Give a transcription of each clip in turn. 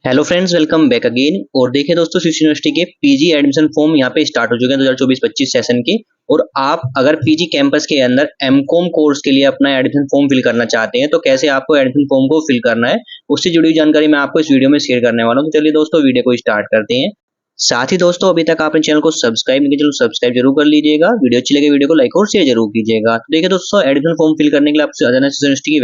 Hello friends, welcome back again. और देखिए दोस्तों, शिव यूनिवर्सिटी के पीजी एडमिशन फॉर्म यहाँ पे स्टार्ट हो चुके हैं 2024-25 सेशन के। और आप अगर पीजी कैंपस के अंदर एमकॉम कोर्स के लिए अपना एडमिशन फॉर्म फिल करना चाहते हैं तो कैसे आपको एडमिशन फॉर्म को फिल करना है, उससे जुड़ी हुई जानकारी मैं आपको इस वीडियो में शेयर करने वाला हूँ। तो चलिए दोस्तों, वीडियो को स्टार्ट करते हैं। साथ ही दोस्तों, अभी तक आपने चैनल को सब्सक्राइब नहीं किया, चलो सब्सक्राइब जरूर कर लीजिएगा। वीडियो अच्छी लगे वीडियो को लाइक और शेयर जरूर कीजिएगा। तो देखिए दोस्तों, एडमिशन फॉर्म फिल करने के लिए आपसे जाना है शिव यूनिवर्सिटी की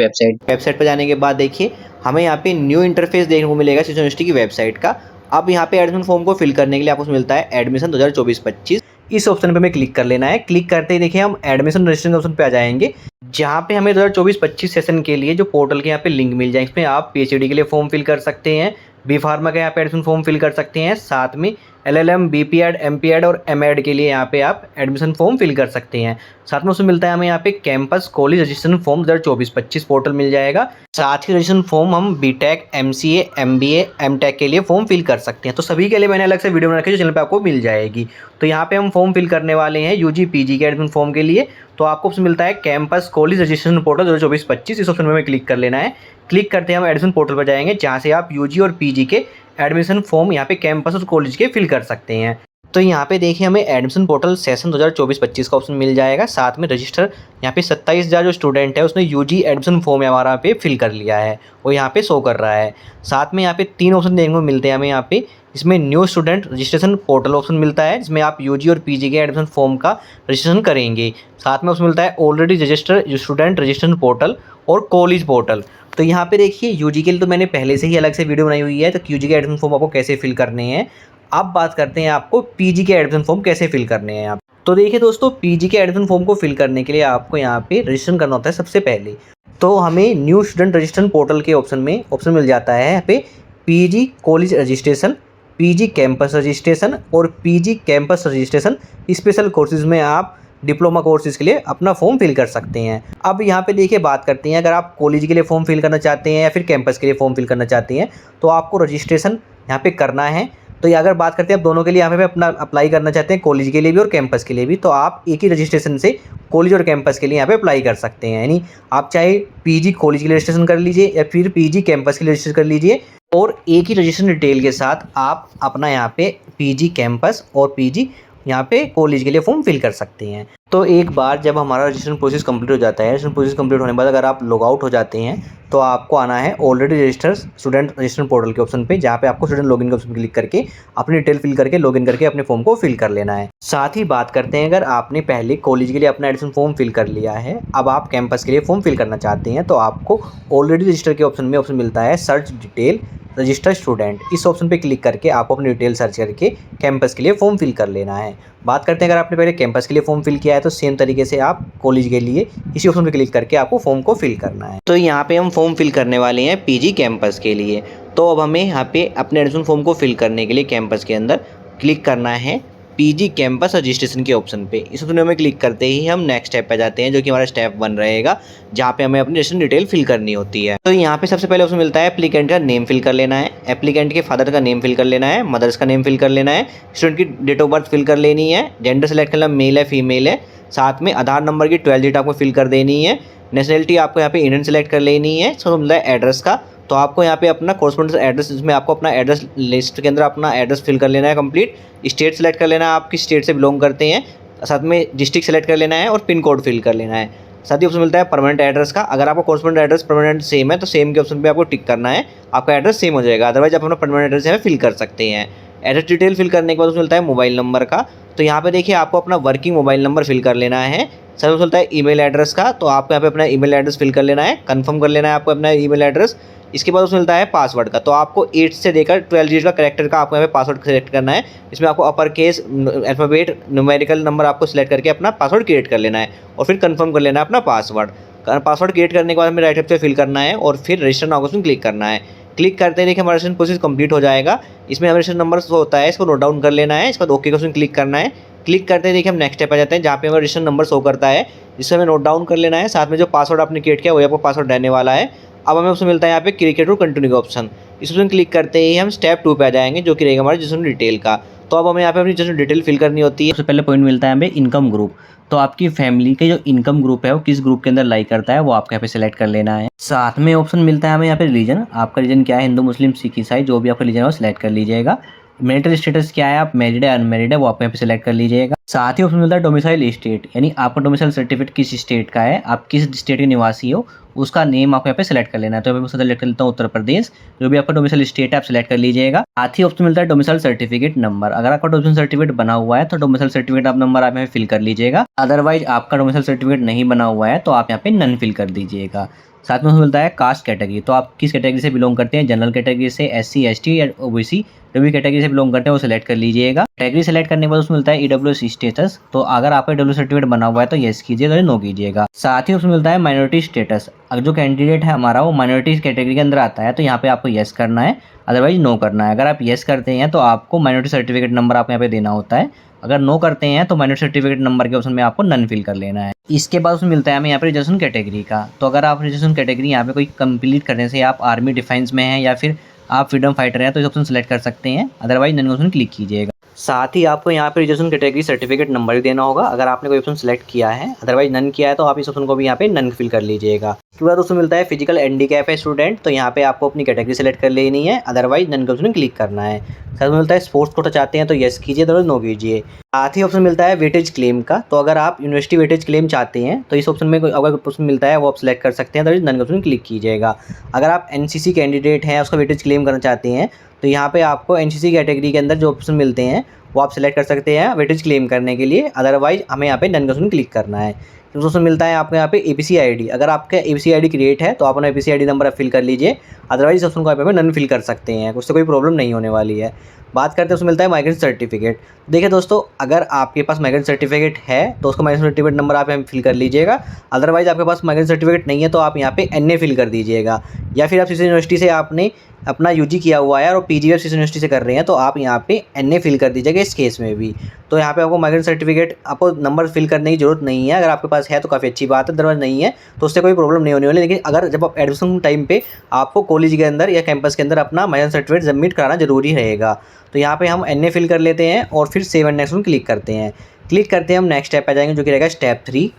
वेबसाइट पर जाने के बाद देखिए हमें यहाँ पे न्यू इंटरफेस देखने को मिलेगा शिव यूनिवर्सिटी की वेबसाइट का। अब यहाँ पे एडमिशन फॉर्म को फिल करने के लिए आपको मिलता है एडमिशन 2024-25। इस ऑप्शन पे हमें क्लिक कर लेना है। क्लिक करते ही देखिए हम एडमिशन रजिस्ट्रेशन ऑप्शन पे आ जाएंगे, जहाँ पे हमें 2024-25 सेशन के लिए जो पोर्टल के यहाँ पे लिंक मिल जाए। इसमें आप पीएचडी के लिए फॉर्म फिल कर सकते हैं, बी फार्मा का यहाँ पे एडमिशन फॉर्म फिल कर सकते हैं, साथ में एलएलएम, बीपीएड, एमपीएड और एमएड के लिए यहाँ पे आप एडमिशन फॉर्म फिल कर सकते हैं। साथ में उसमें मिलता है हमें यहाँ पे campus college registration form 2024-25 portal मिल जाएगा। साथ ही रजिस्ट्रेशन फॉर्म हम बीटेक, एमसीए, एमबीए, एमटेक के लिए फॉर्म फिल कर सकते हैं। तो सभी के लिए मैंने अलग से वीडियो बना रखी है जो चैनल पे आपको मिल जाएगी। तो यहाँ पे हम फॉर्म फिल करने वाले हैं यूजी पीजी के एडमिशन फॉर्म के लिए। तो आपको उसमें मिलता है कैंपस कॉलेज रजिस्ट्रेशन पोर्टल 2024-25। इस ऑप्शन में क्लिक कर लेना है। क्लिक करते हैं हम एडमिशन पोर्टल पर जाएंगे, जहाँ से आप यूजी और पीजी के एडमिशन फॉर्म यहाँ पे कैंपस और कॉलेज के फिल कर सकते हैं। तो यहाँ पे देखिए हमें एडमिशन पोर्टल सेशन 2024-25 का ऑप्शन मिल जाएगा। साथ में रजिस्टर यहाँ पे 27,000 जो स्टूडेंट है उसने यूजी एडमिशन फॉर्म हमारा पे फिल कर लिया है, वो यहाँ पे शो कर रहा है। साथ में यहाँ पे 3 ऑप्शन देखने को मिलते हैं हमें यहाँ पे। इसमें new student registration portal option मिलता है, जिसमें आप यूजी और पीजी के एडमिशन फॉर्म का रजिस्ट्रेशन करेंगे। साथ में उसमें मिलता है already registered student registration portal और कॉलेज पोर्टल। तो यहाँ पे देखिए यूजी के लिए तो मैंने पहले से ही अलग से वीडियो बनाई हुई है, तो यूजी के एडमिशन फॉर्म आपको कैसे फिल करने हैं। अब बात करते हैं आपको पीजी के एडमिशन फॉर्म कैसे फिल करने हैं। आप तो देखिए दोस्तों, पीजी के एडमिशन फॉर्म को फिल करने के लिए आपको यहाँ पे रजिस्ट्रेशन करना होता है। सबसे पहले तो हमें न्यू स्टूडेंट रजिस्ट्रेशन पोर्टल के ऑप्शन में ऑप्शन मिल जाता है यहाँ पे PG college registration, PG campus registration और PG campus registration special courses में आप डिप्लोमा कोर्सेज के लिए अपना फॉर्म फिल कर सकते हैं। अब यहाँ पे देखिए बात करते हैं, अगर आप कॉलेज के लिए फॉर्म फिल करना चाहते हैं या फिर कैंपस के लिए फॉर्म फिल करना चाहते हैं तो आपको रजिस्ट्रेशन यहाँ पे करना है। तो अगर बात करते हैं आप दोनों के लिए यहाँ पे अपना अप्लाई करना चाहते हैं, कॉलेज के लिए भी और कैंपस के लिए भी, तो आप एक ही रजिस्ट्रेशन से कॉलेज और कैंपस के लिए यहाँ पे अप्लाई कर सकते हैं। यानी आप चाहे पीजी कॉलेज के लिए रजिस्ट्रेशन कर लीजिए या फिर पीजी कैंपस के लिए रजिस्ट्रेशन कर लीजिए, और एक ही रजिस्ट्रेशन डिटेल के साथ आप अपना यहाँ पे पीजी कैंपस और पीजी यहाँ पे कॉलेज के लिए फॉर्म फिल कर सकते हैं। तो एक बार जब हमारा रजिस्ट्रेशन प्रोसेस कंप्लीट हो जाता है, रजिस्ट्रेशन प्रोसेस कंप्लीट होने के बाद अगर आप लॉग आउट हो जाते हैं तो आपको आना है already registered student registration portal के ऑप्शन पे, जहाँ पे आपको स्टूडेंट लॉगिन के ऑप्शन क्लिक करके अपनी डिटेल फिल करके लॉगिन करके अपने फॉर्म को फिल कर लेना है। साथ ही बात करते हैं, अगर आपने पहले कॉलेज के लिए अपना एडमिशन फॉर्म फिल कर लिया है, अब आप कैंपस के लिए फॉर्म फिल करना चाहते हैं, तो आपको ऑलरेडी रजिस्टर के ऑप्शन में ऑप्शन मिलता है सर्च डिटेल रजिस्टर्ड स्टूडेंट। इस ऑप्शन पे क्लिक करके आपको अपनी डिटेल सर्च करके कैंपस के लिए फॉर्म फिल कर लेना है। बात करते हैं, अगर आपने पहले कैंपस के लिए फॉर्म फिल किया है तो सेम तरीके से आप कॉलेज के लिए इसी ऑप्शन पे क्लिक करके आपको फॉर्म को फिल करना है। तो यहाँ पे हम फॉर्म फिल करने वाले हैं पीजी कैंपस के लिए। तो अब हमें यहाँ पे अपने एडमिशन फॉर्म को फिल करने के लिए कैंपस के अंदर क्लिक करना है पीजी कैंपस रजिस्ट्रेशन के ऑप्शन पे। इस ऑप्शन में क्लिक करते ही हम नेक्स्ट स्टेप पे जाते हैं, जो कि हमारा स्टेप 1 रहेगा, जहाँ पे हमें अपनी रजिस्ट्रेशन डिटेल फिल करनी होती है। तो यहाँ पे सबसे पहले ऑप्शन मिलता है एप्लीकेंट का नेम फिल कर लेना है, एप्लीकेंट के फादर का नेम फिल कर लेना है, मदर्स का नेम फिल कर लेना है, स्टूडेंट की डेट ऑफ बर्थ फिल कर लेनी है, जेंडर सेलेक्ट करना मेल है फीमेल है, साथ में आधार नंबर की 12 डिजिट आपको फिल कर देनी है, नेशनलिटी आपको यहाँ पे इंडियन सेलेक्ट कर लेनी है। सो मिलता है एड्रेस का, तो आपको यहाँ पे अपना कॉरस्पॉन्डेंस एड्रेस, इसमें आपको अपना एड्रेस लिस्ट के अंदर अपना एड्रेस फिल कर लेना है कंप्लीट। स्टेट सेलेक्ट कर लेना है, आप किस स्टेट से बिलोंग करते हैं, साथ में डिस्ट्रिक्ट सेलेक्ट कर लेना है और पिन कोड फिल कर लेना है। साथ ही ऑप्शन मिलता है परमानेंट एड्रेस का, अगर आपका कॉरस्पॉन्डेंट एड्रेस परमानेंट सेम है तो सेम के ऑप्शन पे आपको टिक करना है, आपका एड्रेस सेम हो जाएगा। अदरवाइज आप अपना परमानेंट एड्रेस यहाँ फिल कर सकते हैं। एड्रेस डिटेल फिल करने के बाद मिलता है मोबाइल नंबर का, तो यहाँ पे देखिए आपको अपना वर्किंग मोबाइल नंबर फिल कर लेना है। सर मिलता है ईमेल एड्रेस का, तो आपको यहाँ पे अपना ईमेल एड्रेस फिल कर लेना है, कंफर्म कर लेना है आपको अपना ईमेल एड्रेस। इसके बाद उसमें मिलता है पासवर्ड का, तो आपको 8 से लेकर 12 डिजिट का कैरेक्टर का आपको यहाँ पे पासवर्ड सेलेक्ट करना है। इसमें आपको upper case alphabet numerical number आपको सिलेक्ट करके अपना पासवर्ड क्रिएट कर लेना है और फिर कंफर्म कर लेना है अपना पासवर्ड। पासवर्ड क्रिएट करने के बाद हमें राइट पे फिल करना है और फिर रजिस्टर नाउ में क्लिक करना है। क्लिक करते ही देखिए हमारा रजिस्ट्रेशन प्रोसेस कंप्लीट हो जाएगा। इसमें हमारा रजिस्ट्रेशन नंबर होता है, इसको नोट डाउन कर लेना है। इसके बाद ओके का ऑप्शन क्लिक करना है। क्लिक करते ही देखिए हम नेक्स्ट स्टेप आ जाते हैं, जहाँ पे हमारा रजिस्ट्रेशन नंबर शो करता है, जिससे हमें नोट डाउन कर लेना है। साथ में जो पासवर्ड आपने क्रिएट किया वही आपको पासवर्ड रहने वाला है। अब हमें उसमें मिलता है यहाँ पे क्रिएट और कंटिन्यू का ऑप्शन। इस ऑप्शन क्लिक करते ही हम स्टेप 2 पे आ जाएंगे, जो कि रहेगा हमारा रजिस्ट्रेशन डिटेल का। तो अब हमें यहाँ पे अपनी जैसे डिटेल फिल करनी होती है। सबसे पहले पॉइंट मिलता है हमें इनकम ग्रुप। तो आपकी फैमिली के जो इनकम ग्रुप है वो किस ग्रुप के अंदर लाई करता है वो आपको यहाँ पे सिलेक्ट कर लेना है। साथ में ऑप्शन मिलता है हमें यहाँ पे रिलीजन। आपका रिलीजन क्या है, हिंदू मुस्लिम सिख ईसाई, जो भी आपका रिलीजन है वो सिलेक्ट कर लीजिएगा। मैरिटल स्टेटस क्या है, आप मैरिड है अनमैरिड है वो आप यहाँ पे सिलेक्ट कर लीजिएगा। साथ ही ऑप्शन मिलता है डोमिसाइल स्टेट, यानी आपका डोमिसाइल सर्टिफिकेट किस स्टेट का है, आप किस स्टेट के निवासी हो, उसका नेम आपको यहाँ पे सिलेक्ट कर लेना है। तो मैं सिलेक्ट कर लेता हूँ उत्तर प्रदेश। जो भी आपका डोमिसाइल स्टेट है आप सिलेक्ट कर लीजिएगा। साथ ही ऑप्शन मिलता है डोमिसाइल सर्टिफिकेट नंबर। अगर आपका डोमिसाइल सर्टिफिकेट बना हुआ है तो डोमिसाइल सर्टिफिकेट आप नंबर आप यहाँ फिल कर लीजिएगा। अदरवाइज आपका डोमिसाइल सर्टिफिकेट नहीं बना हुआ है तो आप यहाँ पे नन फिल कर दीजिएगा। साथ में मिलता है कास्ट कैटेगरी। तो आप किस कैटेगरी से बिलोंग करते हैं, जनरल कैटेगरी से, एससी एसटी या ओबीसी, जो भी कैटेगरी से बिलोंग करते हैं वो सिलेक्ट कर लीजिएगा। कैटेगरी सेलेक्ट करने के बाद उसमें मिलता है ईडब्ल्यूएस स्टेटस। तो अगर आपका ईडब्ल्यूएस सर्टिफिकेट बना हुआ है तो येस कीजिएगा, नो कीजिएगा। साथ ही उसमें मिलता है माइनॉरिटी स्टेटस। अगर जो कैंडिडेट है हमारा वो माइनॉरिटी कैटेगरी के अंदर आता है तो यहाँ पे आपको येस करना है, अदरवाइज नो करना है। अगर आप येस करते हैं तो आपको माइनॉरिटी सर्टिफिकेट नंबर आपको यहाँ पे देना होता है। अगर नो करते हैं तो माइनॉरिटी सर्टिफिकेट नंबर के ऑप्शन में आपको नन फिल कर लेना है। इसके बाद उसमें मिलता है हमें यहाँ पे रिजर्वेशन कैटेगरी का। तो अगर आप रिजर्वेशन कैटेगरी यहाँ पे कोई कंप्लीट करने से आप आर्मी डिफेंस में हैं या फिर आप फ्रीडम फाइटर हैं तो इस ऑप्शन सेलेक्ट कर सकते हैं, अदरवाइज नन ऑप्शन क्लिक कीजिएगा। साथ ही आपको यहाँ पे रिजर्वेशन कैटेगरी सर्टिफिकेट नंबर भी देना होगा अगर आपने कोई ऑप्शन सेलेक्ट किया है, अदरवाइज नन किया है तो आप इस ऑप्शन को भी यहाँ पे नन फिल कर लीजिएगा। उसके बाद उसमें मिलता है फिजिकल हैंडीकैप है स्टूडेंट। तो यहाँ पे आपको अपनी कैटेगरी सेलेक्ट कर लेनी है, अदरवाइज नन के ऑप्शन क्लिक करना है। साथ में मिलता है स्पोर्ट्स कोटा चाहते हैं तो येस कीजिए, अदरवाइज नो कीजिए। साथ ही ऑप्शन मिलता है वेटेज क्लेम का। तो अगर आप यूनिवर्सिटी वेटेज क्लेम चाहते हैं तो इस ऑप्शन में कोई अगर ऑप्शन मिलता है वो आप सिलेक्ट कर सकते हैं, अदरवाइज नन के ऑप्शन क्लिक कीजिएगा। अगर आप एनसीसी कैंडिडेट हैं उसका वेटेज क्लेम करना चाहते हैं तो यहाँ पे आपको एनसीसी कैटेगरी के अंदर जो ऑप्शन मिलते हैं वो आप सिलेक्ट कर सकते हैं वेटेज क्लेम करने के लिए, अदरवाइज हमें यहाँ पे नन का ऑप्शन क्लिक करना है। तो ऑप्शन मिलता है आपको यहाँ पे एपीसी आईडी। अगर आपका एपीसी आईडी क्रिएट है तो आप अपना एपीसी आईडी नंबर फिल कर लीजिए, अदरवाइज इस ऑप्शन को आप यहाँ पे नन फिल कर सकते हैं, उससे कोई प्रॉब्लम नहीं होने वाली है। बात करते हैं उसमें मिलता है माइग्रेंट सर्टिफिकेट। देखिए दोस्तों, अगर आपके पास माइग्रेंट सर्टिफिकेट है तो उसका माइग्रेंट सर्टिफिकेट नंबर आप यहाँ फिल कर लीजिएगा, अदरवाइज आपके पास माइग्रेंट सर्टिफिकेट नहीं है तो आप यहाँ पे एनए फिल कर दीजिएगा। या फिर आप किसी यूनिवर्सिटी से आपने अपना यूजी किया हुआ है और पीजी किसी यूनिवर्सिटी से कर रहे हैं तो आप यहाँ पे एनए फिल कर दीजिएगा इस केस में भी। तो यहाँ पे आपको माइग्रेंट सर्टिफिकेट आपको नंबर फिल करने की जरूरत नहीं है। अगर आपके पास है तो काफ़ी अच्छी बात है, अदरवाइज नहीं है तो उससे कोई प्रॉब्लम नहीं होने वाली। लेकिन अगर जब आप एडमिशन टाइम पे आपको कॉलेज के अंदर या कैंपस के अंदर अपना माइग्रेंट सर्टिफिकेट सबमिट कराना जरूरी रहेगा। तो यहाँ पे हम एनए फिल कर लेते हैं और फिर सेव एंड नेक्स्ट में क्लिक करते हैं। क्लिक करते हैं हम नेक्स्ट स्टेप पे जाएंगे जो कि रहेगा स्टेप 3,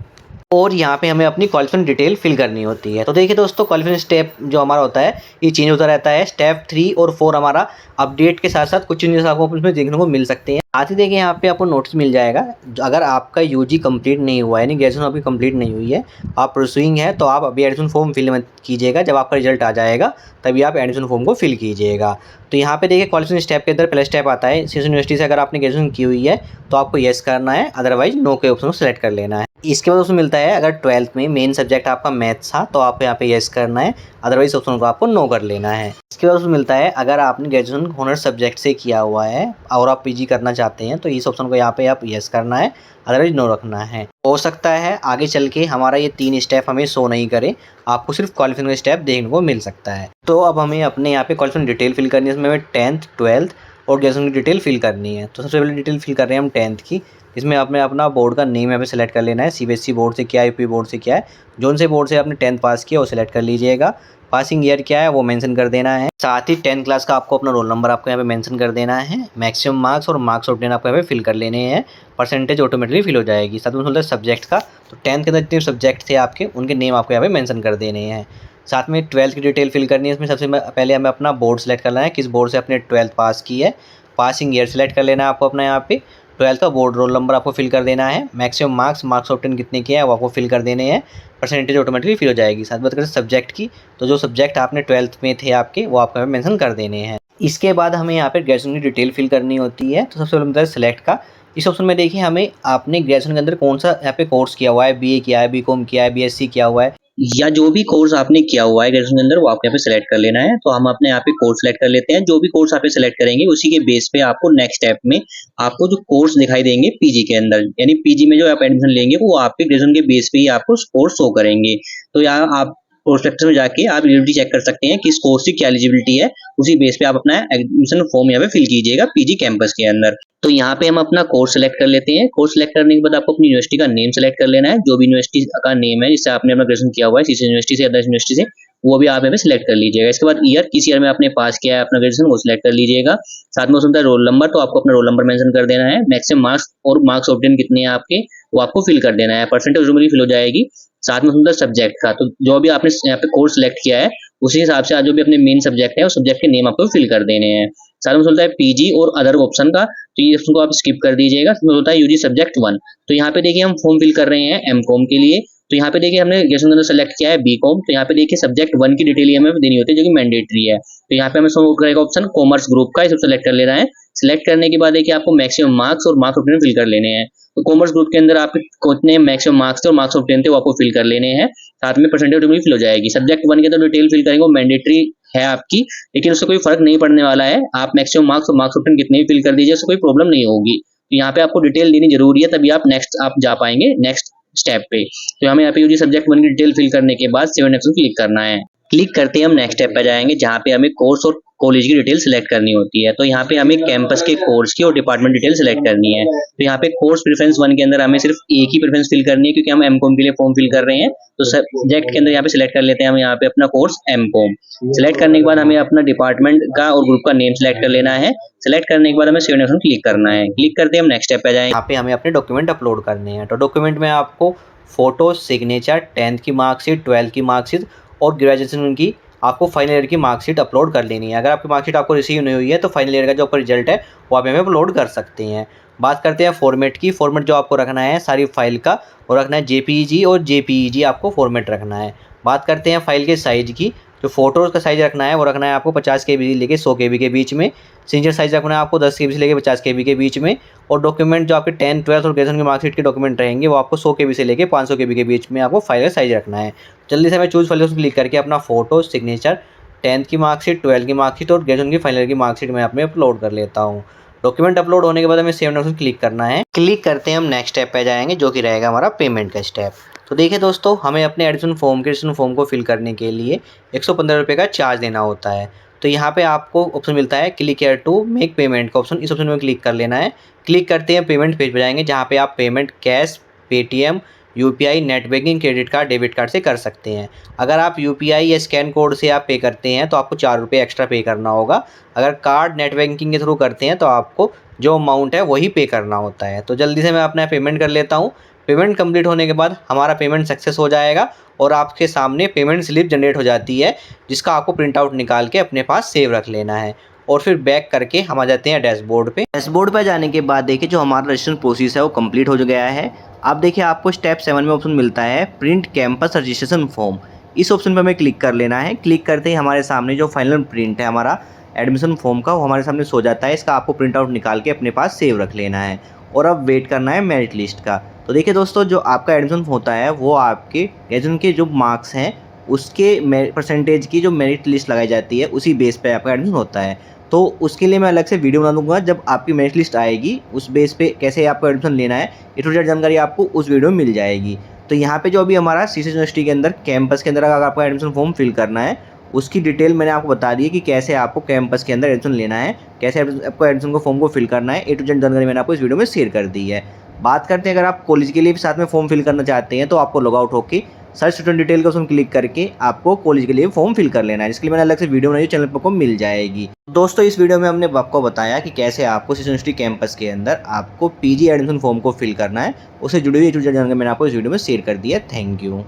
और यहाँ पे हमें अपनी क्वालिफिकेशन डिटेल फिल करनी होती है। तो देखिए दोस्तों, क्वालिफिकेशन स्टेप जो हमारा होता है ये चेंज होता रहता है। स्टेप 3 और 4 हमारा अपडेट के साथ साथ कुछ चेंजेस आपको उसमें देखने को मिल सकते हैं। साथ ही देखिए यहाँ पे आपको नोटिस मिल जाएगा, अगर आपका यूजी कंप्लीट नहीं हुआ है, यानी ग्रेजुएशन आपकी कंप्लीट नहीं हुई है, आप परसुइंग है, तो आप अभी एडमिशन फॉर्म फिल मत कीजिएगा। जब आपका रिजल्ट आ जाएगा तभी आप एडमिशन फॉर्म को फिल कीजिएगा। तो यहाँ पे देखिए क्वालिफिकेशन स्टेप के अंदर पहला स्टेप आता है, इस यूनिवर्सिटी से अगर आपने ग्रेजुएशन की हुई है तो आपको येस करना है, अदरवाइज नो के ऑप्शन को सिलेक्ट कर लेना है। इसके बाद उसमें मिलता है अगर 12th में मेन सब्जेक्ट आपका मैथ्स था तो आपको यहाँ पे येस करना है, अदरवाइज ऑप्शन को आपको नो कर लेना है। इसके बाद उसमें मिलता है अगर आपने ग्रेजुएशन ऑनर्स सब्जेक्ट से किया हुआ है और आप पीजी करना चाहते हैं तो इस ऑप्शन को यहाँ पे आप येस करना है, अदरवाइज नो रखना है। हो सकता है आगे चल के हमारा ये 3 स्टेप हमें शो नहीं करे, आपको सिर्फ क्वालिफिकेशन स्टेप देखने को मिल सकता है। तो अब हमें अपने यहाँ पे क्वालिफिकेशन डिटेल फिल करनी है, इसमें हमें 10th 12th और ग्रेजुएशन की डिटेल फिल करनी है। तो सबसे पहले डिटेल फिल कर रहे हैं हम 10th की। इसमें आपने अपना बोर्ड का नेम यहाँ पे सेलेक्ट कर लेना है, सीबीएसई बोर्ड से क्या है, यूपी बोर्ड से क्या है, जोन से बोर्ड से आपने 10th पास किया वो सिलेक्ट कर लीजिएगा। पासिंग ईयर क्या है वो मेंशन कर देना है। साथ ही 10th क्लास का आपको अपना रोल नंबर आपको यहाँ पे मेंशन कर देना है। मैक्सिमम मार्क्स और मार्क्स ऑब्टेन आपको यहाँ पे फिल कर लेने हैं, परसेंटेज ऑटोमेटिकली फिल हो जाएगी। साथ में होता है सब्जेक्ट का, तो 10th के अंदर जितने सब्जेक्ट थे आपके उनके नेम आपको यहाँ पे मेंशन कर देने हैं। साथ में 12th की डिटेल फिल करनी है। इसमें सबसे पहले हमें अपना बोर्ड सेलेक्ट करना है, किस बोर्ड से अपने 12th पास की है, पासिंग ईयर सेलेक्ट कर लेना है आपको अपना यहाँ पे, 12th का बोर्ड रोल नंबर आपको फिल कर देना है, मैक्सिमम मार्क्स ऑब्टेन कितने किए हैं वो आपको फिल कर देने हैं, परसेंटेज ऑटोमेटिकली फिल हो जाएगी। साथ बात करें सब्जेक्ट की, तो जो सब्जेक्ट आपने 12th में थे आपके वो आपको मेंशन कर देने हैं। इसके बाद हमें यहाँ पे ग्रेजुएशन की डिटेल फिल करनी होती है। तो सबसे पहले मिलता है सिलेक्ट का। इस ऑप्शन में देखिए हमें आपने ग्रेजुएशन के अंदर कौन सा यहाँ पे कोर्स किया हुआ है, बीए किया है, बीकॉम किया है, बीएससी किया हुआ है, या जो भी कोर्स आपने किया हुआ है ग्रेजुएशन के अंदर वो आपको यहाँ पे सिलेक्ट कर लेना है। तो हम अपने यहाँ पे कोर्स सेलेक्ट कर लेते हैं। जो भी कोर्स आप सिलेक्ट करेंगे उसी के बेस पे आपको नेक्स्ट स्टेप में आपको जो कोर्स दिखाई देंगे पीजी के अंदर, यानी पीजी में जो आप एडमिशन लेंगे वो आपके ग्रेजुएशन के बेस पे ही आपको कोर्स शो करेंगे। तो यहाँ आप प्रोस्पेक्टस में जाके आप एलिजिबिलिटी चेक कर सकते हैं किस कोर्स की क्या एलिजिबिलिटी है, उसी बेस पे आप अपना एडमिशन फॉर्म यहाँ पे फिल कीजिएगा पीजी कैंपस के अंदर। तो यहाँ पे हम अपना कोर्स सेलेक्ट कर लेते हैं। कोर्स सेलेक्ट करने के बाद आपको अपनी यूनिवर्सिटी का नेम सेलेक्ट कर लेना है, जो भी यूनिवर्सिटी का नेम है जिससे आपने अपना ग्रेजुएशन किया हुआ है, किसी यूनिवर्सिटी से अदर यूनिवर्सिटी से वो भी आप यहाँ पे सिलेक्ट कर लीजिएगा। इसके बाद ईयर, किस ईयर में आपने पास किया है अपना ग्रेजुएशन, वो सिलेक्ट कर लीजिएगा। साथ में उसमें होता है रोल नंबर, तो आपको अपना रोल नंबर मेंशन कर देना है। मैक्सिमम मार्क्स और मार्क्स ऑब्टेन कितने हैं आपके, वो आपको फिल कर देना है। परसेंटेज ऑटोमेटिकली फिल हो जाएगी। साथ में उसमें सब्जेक्ट का, तो जो भी आपने यहाँ पे कोर्स सिलेक्ट किया है उसी हिसाब से आज जो भी अपने मेन सब्जेक्ट है उस सब्जेक्ट के नेम आपको फिल कर देने हैं। साथ में होता है पीजी और अदर ऑप्शन का, तो ये ऑप्शन को आप स्किप कर दीजिएगा। इसमें होता है यूजी सब्जेक्ट 1। तो यहाँ पे देखिए हम फॉर्म फिल कर रहे हैं एमकॉम के लिए। तो यहाँ पे देखिए हमने ग्रेजुएशन के अंदर सेलेक्ट किया है बीकॉम। तो यहाँ पे देखिए सब्जेक्ट 1 की डिटेल हमें देनी होती है, जो कि मैंडेटरी है। तो यहाँ पे हमें शो करेगा ऑप्शन कॉमर्स ग्रुप का, इसे सेलेक्ट कर लेना है। सिलेक्ट करने के बाद देखिए आपको मैक्सिमम मार्क्स और मार्क्स ऑब्टेन फिल कर लेने हैं। तो कॉमर्स ग्रुप के अंदर आपके कितने मैक्सिमम मार्क्स थे और मार्क्स ऑब्टेन थे वो आपको फिल कर लेने हैं। साथ में परसेंटेज ऑटोमेटिकली फिल हो जाएगी। सब्जेक्ट 1 के अंदर डिटेल फिल करेंगे, वो मैंडेटरी है आपकी, लेकिन उससे कोई फर्क नहीं पड़ने वाला है। आप मैक्सिमम मार्क्स और मार्क्स ऑप्शन कितने भी फिल कर दीजिए, उससे कोई प्रॉब्लम नहीं होगी। तो यहाँ पे आपको डिटेल देनी जरूरी है, तभी आप नेक्स्ट आप जा पाएंगे नेक्स्ट स्टेप पे। तो हमें यहाँ पे यूजी सब्जेक्ट 1 की डिटेल फिल करने के बाद सेव नेक्स्ट क्लिक करना है। क्लिक करते ही हम नेक्स्ट स्टेप पे जाएंगे, जहाँ पे हमें कोर्स और कॉलेज की डिटेल सिलेक्ट करनी होती है। तो यहाँ पे हमें कैंपस के कोर्स की और डिपार्टमेंट डिटेल सिलेक्ट करनी है। तो यहाँ पे कोर्स प्रेफरेंस 1 के अंदर हमें सिर्फ एक ही प्रेफरेंस फिल करनी है, क्योंकि हम एमकॉम के लिए फॉर्म फिल कर रहे हैं। तो सब्जेक्ट के अंदर यहाँ पे सिलेक्ट कर लेते हैं हम यहाँ पे अपना कोर्स एमकॉम। सिलेक्ट करने के बाद हमें अपना डिपार्टमेंट का और ग्रुप का नेम सिलेक्ट कर लेना है। सिलेक्ट करने के बाद हमें सेव नेक्स्ट क्लिक करना है। क्लिक करते हैं हम नेक्स्ट स्टेप पे जाएंगे। यहाँ पे हमें अपने डॉक्यूमेंट अपलोड करने हैं। तो डॉक्यूमेंट में आपको फ़ोटो, सिग्नेचर, 10th की मार्कशीट, 12th की मार्कशीट और ग्रेजुएशन की आपको फाइनल ईयर की मार्कशीट अपलोड कर लेनी है। अगर आपकी मार्कशीट आपको रिसीव नहीं हुई है तो फाइनल ईयर का जो आपका रिजल्ट है वो आप हमें अपलोड कर सकते हैं। बात करते हैं फॉर्मेट की। फॉर्मेट जो आपको रखना है सारी फाइल का, वो रखना है जेपीईजी और जेपीईजी आपको फॉर्मेट रखना है। बात करते हैं फाइल के साइज़ की। जो फ़ोटोज़ का साइज़ रखना है वो रखना है आपको 50 KB से लेके 100 KB के बीच में। सिग्नेचर साइज़ रखना है आपको 10 KB से लेके 50 KB के बीच में। और डॉक्यूमेंट जो आपके 10th, 12th और ग्रेजुएशन की मार्कशीट के डॉक्यूमेंट रहेंगे वो आपको 100 KB से लेके 500 KB के बीच में आपको फाइल का साइज़ रखना है। जल्दी से मैं चूज़ फाइल क्लिक करके अपना फ़ोटो, सिग्नेचर, 10th की मार्कशीट, 12th की मार्कशीट और ग्रेजुएशन की फाइनल ईयर की मार्कशीट मैं अपने अपलोड कर लेता हूँ। डॉक्यूमेंट अपलोड होने के बाद हमें सेव नेक्स्ट क्लिक करना है। क्लिक करते हैं हम नेक्स्ट स्टेप पे जाएंगे, जो कि रहेगा हमारा पेमेंट का स्टेप। तो देखिए दोस्तों, हमें अपने एडमिशन फॉर्म को फिल करने के लिए 115 रुपये का चार्ज देना होता है। तो यहाँ पे आपको ऑप्शन मिलता है click here to make payment का ऑप्शन, इस ऑप्शन में क्लिक कर लेना है। क्लिक करते हैं पेमेंट पेज पे जाएंगे, जहाँ पे आप payment cash, Paytm, UPI, net banking, credit card, debit card से कर सकते हैं। अगर आप यूपीआई या स्कैन कोड से आप पे करते हैं तो आपको 4 रुपये एक्स्ट्रा पे करना होगा। अगर कार्ड नेट बैंकिंग के थ्रू करते हैं तो आपको जो अमाउंट है वही पे करना होता है। तो जल्दी से मैं अपना पेमेंट कर लेता हूँ। पेमेंट कंप्लीट होने के बाद हमारा पेमेंट सक्सेस हो जाएगा और आपके सामने पेमेंट स्लिप जनरेट हो जाती है, जिसका आपको प्रिंट आउट निकाल के अपने पास सेव रख लेना है। और फिर बैक करके हम आ जाते हैं डैशबोर्ड पे। डैशबोर्ड पे जाने के बाद देखिए जो हमारा रजिस्ट्रेशन प्रोसेस है वो कंप्लीट हो गया है। आप देखिए आपको स्टेप 7 में ऑप्शन मिलता है प्रिंट कैंपस रजिस्ट्रेशन फॉर्म। इस ऑप्शन पर हमें क्लिक कर लेना है। क्लिक करते ही हमारे सामने जो फाइनल प्रिंट है हमारा एडमिशन फॉर्म का, वो हमारे सामने सो जाता है। इसका आपको प्रिंट आउट निकाल के अपने पास सेव रख लेना है और अब वेट करना है मेरिट लिस्ट का। तो देखिए दोस्तों, जो आपका एडमिशन होता है वो आपके ग्रेजुएशन के जो मार्क्स हैं उसके परसेंटेज की जो मेरिट लिस्ट लगाई जाती है उसी बेस पे आपका एडमिशन होता है। तो उसके लिए मैं अलग से वीडियो बना दूंगा, जब आपकी मेरिट लिस्ट आएगी उस बेस पे कैसे आपको एडमिशन लेना है ए टू जेड जानकारी आपको उस वीडियो में मिल जाएगी। तो यहाँ पे जो अभी हमारा सीसी यूनिवर्सिटी के अंदर कैंपस के अंदर अगर आपको एडमिशन फॉर्म फिल करना है उसकी डिटेल मैंने आपको बता दी है कि कैसे आपको कैंपस के अंदर एडमिशन लेना है, कैसे आपको एडमिशन को फॉर्म को फिल करना है, ए टू जेड जानकारी मैंने आपको इस वीडियो में शेयर कर दी है। बात करते हैं अगर आप कॉलेज के लिए भी साथ में फॉर्म फिल करना चाहते हैं तो आपको लॉग आउट होकर सर्च स्टूडेंट डिटेल का ऑप्शन क्लिक करके आपको कॉलेज के लिए फॉर्म फिल कर लेना है, जिसके लिए मैंने अलग से वीडियो बनाई चैनल पर आपको मिल जाएगी। दोस्तों, इस वीडियो में हमने आपको बताया कि कैसे आपको सीसी यूनिवर्सिटी कैंपस के अंदर आपको पीजी एडमिशन फॉर्म को फिल करना है। उससे जुड़ी हुई जानकारी मैंने आपको इस वीडियो में शेयर कर दिया। Thank you.